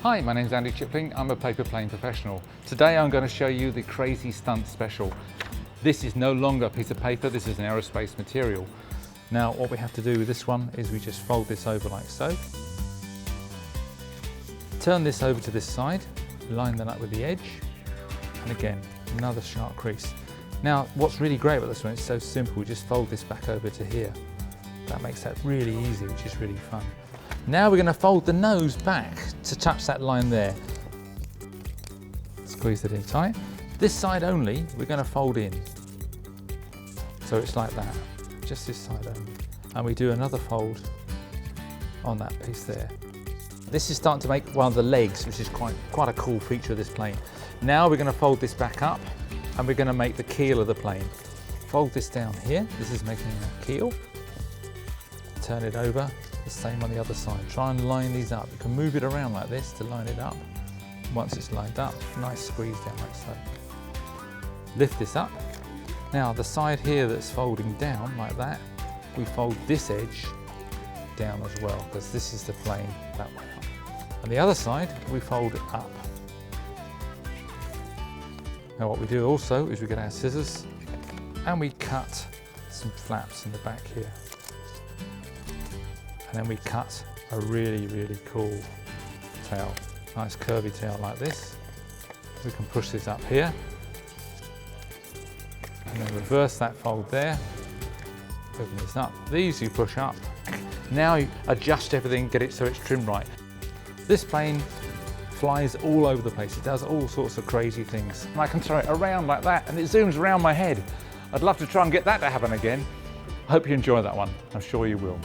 Hi, my name's Andy Chipling. I'm a paper plane professional. Today I'm going to show you the crazy stunt special. This is no longer a piece of paper, this is an aerospace material. Now what we have to do with this one is we just fold this over like so. Turn this over to this side, line that up with the edge, and again, another sharp crease. Now what's really great about this one, it's so simple, we just fold this back over to here. That makes that really easy, which is really fun. Now we're going to fold the nose back to touch that line there. Squeeze it in tight. This side only, we're going to fold in. So it's like that, just this side only. And we do another fold on that piece there. This is starting to make one of the legs, which is quite a cool feature of this plane. Now we're going to fold this back up and we're going to make the keel of the plane. Fold this down here, this is making a keel. Turn it over. The same on the other side. Try and line these up. You can move it around like this to line it up. Once it's lined up, nice squeeze down like so. Lift this up. Now the side here that's folding down like that, we fold this edge down as well because this is the plane that way up. And the other side, we fold it up. Now what we do also is we get our scissors and we cut some flaps in the back here. And then we cut a really cool tail. Nice curvy tail like this. We can push this up here. And then reverse that fold there. Open this up. These you push up. Now you adjust everything, get it so it's trimmed right. This plane flies all over the place. It does all sorts of crazy things. And I can throw it around like that and it zooms around my head. I'd love to try and get that to happen again. I hope you enjoy that one. I'm sure you will.